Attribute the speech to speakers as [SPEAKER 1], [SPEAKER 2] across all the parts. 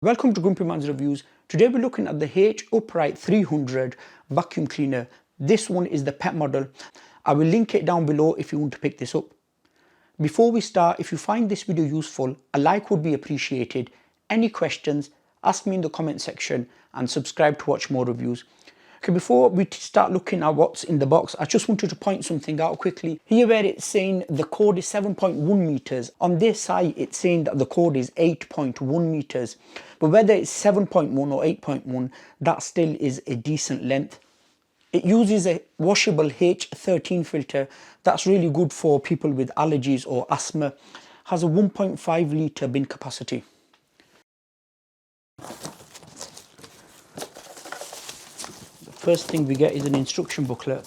[SPEAKER 1] Welcome to Grumpy Man's Reviews. Today we're looking at the H Upright 300 vacuum cleaner. This one is the pet model. I will link it down below if you want to pick this up. Before we start, if you find this video useful, a like would be appreciated. Any questions, ask me in the comment section and subscribe to watch more reviews. Okay, before we start looking at what's in the box, I just wanted to point something out quickly. Here where it's saying the cord is 7.1 meters, on this side it's saying that the cord is 8.1 meters. But whether it's 7.1 or 8.1, that still is a decent length. It uses a washable H13 filter. That's really good for people with allergies or asthma. Has a 1.5 litre bin capacity. First thing we get is an instruction booklet.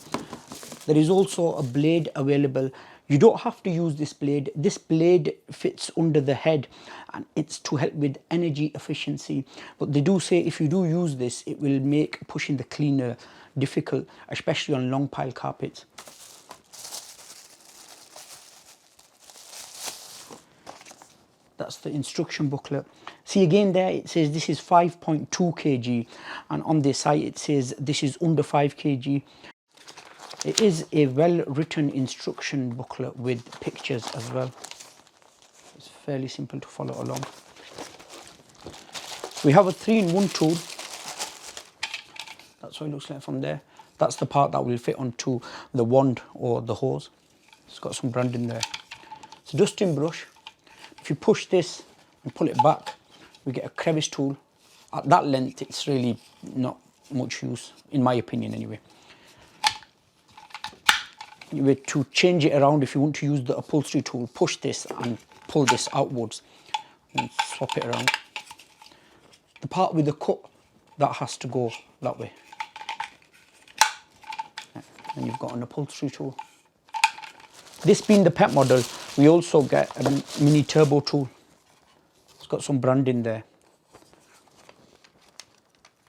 [SPEAKER 1] There is also a blade available. You don't have to use this blade. This blade fits under the head and it's to help with energy efficiency. But they do say if you do use this, it will make pushing the cleaner difficult, especially on long pile carpets. That's the instruction booklet. See again there it says this is 5.2 kg and on this side it says this is under 5 kg. It is a well written instruction booklet with pictures as well. It's fairly simple to follow along. We have a 3-in-1 tool. That's what it looks like from there. That's the part that will fit onto the wand or the hose. It's got some branding there. It's a dusting brush. If you push this and pull it back, we get a crevice tool. At that length, it's really not much use, in my opinion anyway. Anyway, to change it around, if you want to use the upholstery tool, push this and pull this outwards and swap it around. The part with the cut, that has to go that way. And you've got an upholstery tool. This being the pet model, we also get a mini turbo tool. It's got some branding there.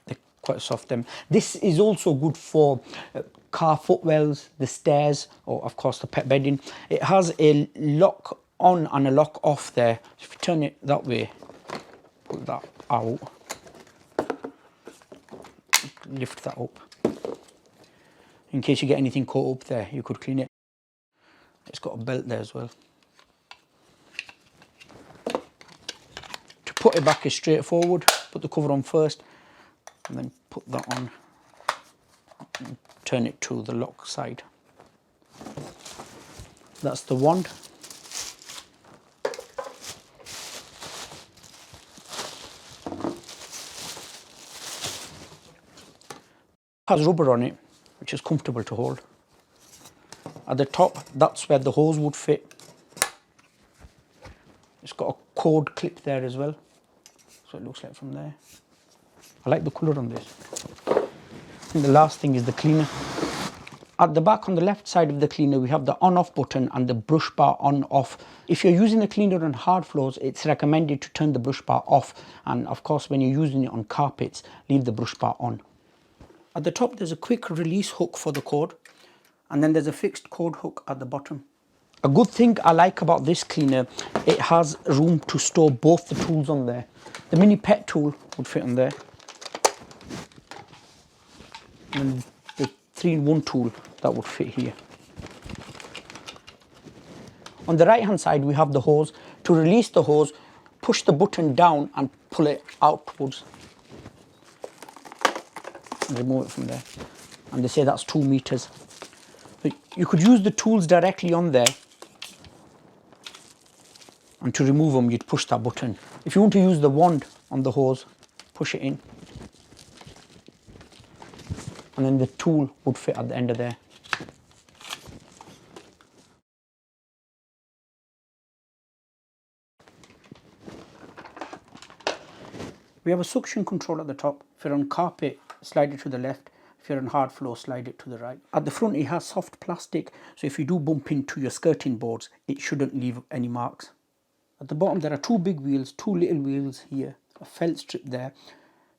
[SPEAKER 1] They're quite soft them. This is also good for car footwells, the stairs, or of course the pet bedding. It has a lock on and a lock off there. If you turn it that way, pull that out, lift that up. In case you get anything caught up there, you could clean it. It's got a belt there as well. To put it back is straightforward. Put the cover on first and then put that on and turn it to the lock side. That's the wand. It has rubber on it, which is comfortable to hold. At the top, that's where the hose would fit. It's got a cord clip there as well. So it looks like from there. I like the colour on this. And the last thing is the cleaner. At the back on the left side of the cleaner, we have the on-off button and the brush bar on-off. If you're using the cleaner on hard floors, it's recommended to turn the brush bar off. And of course, when you're using it on carpets, leave the brush bar on. At the top, there's a quick release hook for the cord. And then there's a fixed cord hook at the bottom. A good thing I like about this cleaner, it has room to store both the tools on there. The mini pet tool would fit on there. And the 3-in-1 tool, that would fit here. On the right hand side, we have the hose. To release the hose, push the button down and pull it outwards. And remove it from there. And they say that's 2 meters. You could use the tools directly on there, and to remove them you'd push that button. If you want to use the wand on the hose, push it in and then the tool would fit at the end of there. We have a suction control at the top. If you're on carpet, slide it to the left. If you're on hard floor, slide it to the right. At the front, it has soft plastic, so if you do bump into your skirting boards, it shouldn't leave any marks. At the bottom, there are 2 big wheels, 2 little wheels here, a felt strip there.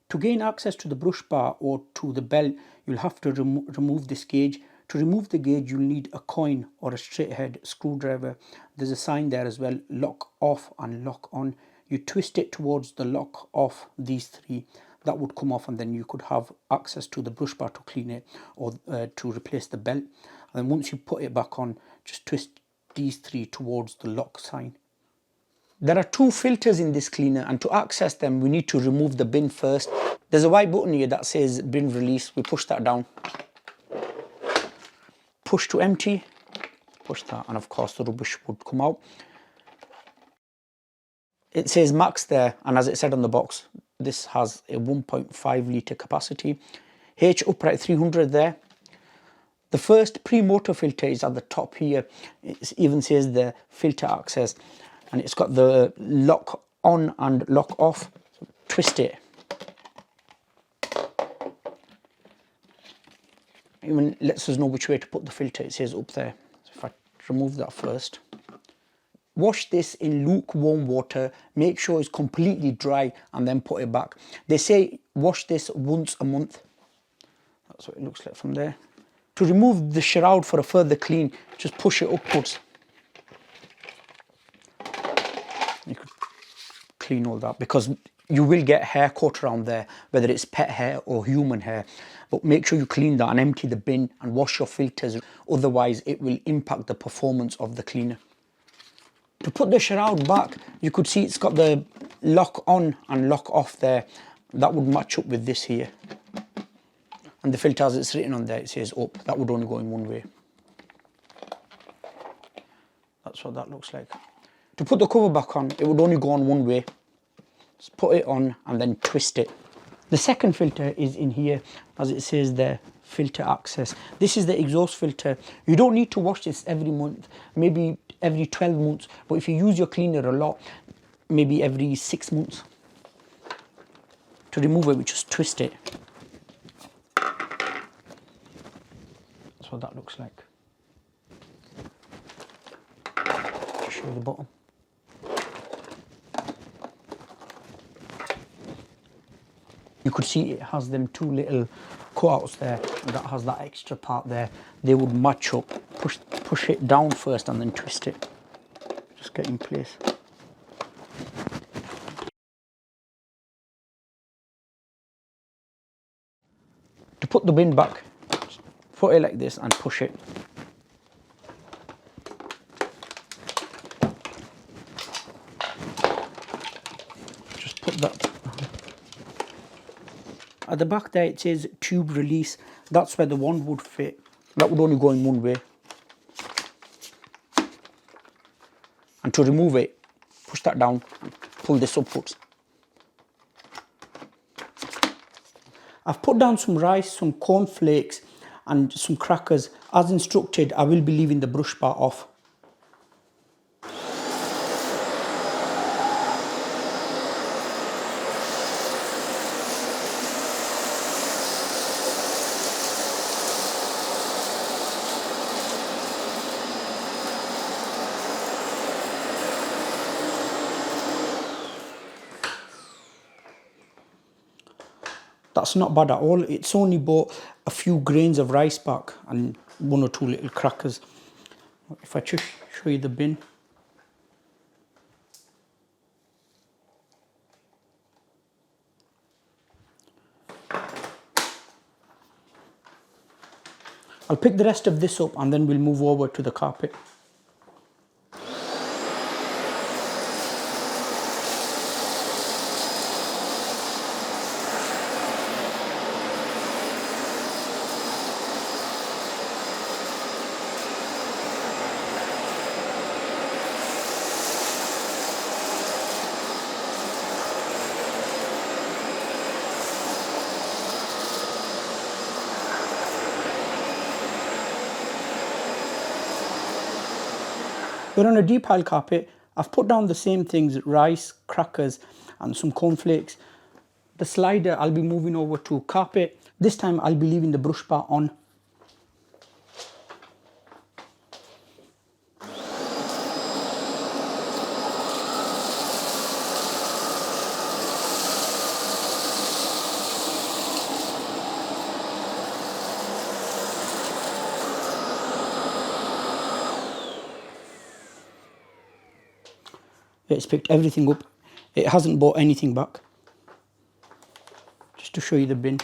[SPEAKER 1] To gain access to the brush bar or to the belt, you'll have to remove this gauge. To remove the gauge, you'll need a coin or a straight head screwdriver. There's a sign there as well, lock off and lock on. you twist it towards the lock of these three, that would come off, and then you could have access to the brush bar to clean it, or to replace the belt. And then once you put it back on, just twist these three towards the lock sign. There are two filters in this cleaner, and to access them we need to remove the bin first. There's a white button here that says bin release. We push that down, push to empty, push that, and of course the rubbish would come out. It says max there, and as it said on the box, this has a 1.5 litre capacity. H upright 300 there. The first pre-motor filter is at the top here. It even says the filter access, and it's got the lock on and lock off. So twist it. Even lets us know which way to put the filter. It says up there. So if I remove that first. Wash this in lukewarm water, make sure it's completely dry, and then put it back. They say wash this once a month. That's what it looks like from there. To remove the shroud for a further clean, just push it upwards. You could clean all that, because you will get hair caught around there, whether it's pet hair or human hair. But make sure you clean that and empty the bin and wash your filters, otherwise it will impact the performance of the cleaner. To put the shroud back, you could see it's got the lock on and lock off there. That would match up with this here. And the filter, as it's written on there, it says up. That would only go in one way. That's what that looks like. To put the cover back on, it would only go on one way. Just put it on and then twist it. The second filter is in here, as it says there, filter access. This is the exhaust filter. You don't need to wash this every month, maybe every 12 months, but if you use your cleaner a lot, maybe every 6 months. To remove it, we just twist it. That's what that looks like. Just show the bottom. You could see it has them two little cutouts there, and that has that extra part there. They would match up. Push it down first and then twist it. Just get in place. To put the bin back, just put it like this and push it. Just put that. At the back there it says tube release. That's where the wand would fit. That would only go in one way. And to remove it, push that down and pull this upwards. I've put down some rice, some cornflakes and some crackers. As instructed, I will be leaving the brush bar off. That's not bad at all. It's only bought a few grains of rice back and 1 or 2 little crackers. If I just show you the bin. I'll pick the rest of this up and then we'll move over to the carpet. We're on a deep pile carpet. I've put down the same things, rice, crackers and some cornflakes. The slider I'll be moving over to carpet. This time I'll be leaving the brush bar on. It's picked everything up. It hasn't bought anything back. Just to show you the bin.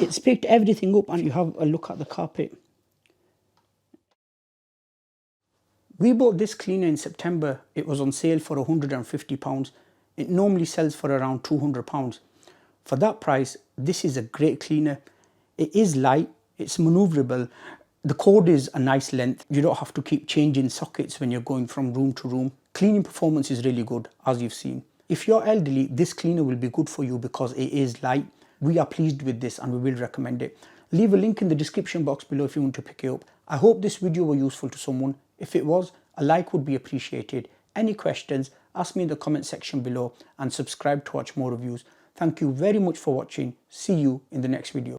[SPEAKER 1] It's picked everything up, and you have a look at the carpet. We bought this cleaner in September. It was on sale for £150. It normally sells for around £200. For that price, this is a great cleaner. It is light, it's manoeuvrable. The cord is a nice length. You don't have to keep changing sockets when you're going from room to room. Cleaning performance is really good, as you've seen. If you're elderly, this cleaner will be good for you because it is light. We are pleased with this and we will recommend it. Leave a link in the description box below if you want to pick it up. I hope this video was useful to someone. If it was, a like would be appreciated. Any questions, ask me in the comment section below and subscribe to watch more reviews. Thank you very much for watching. See you in the next video.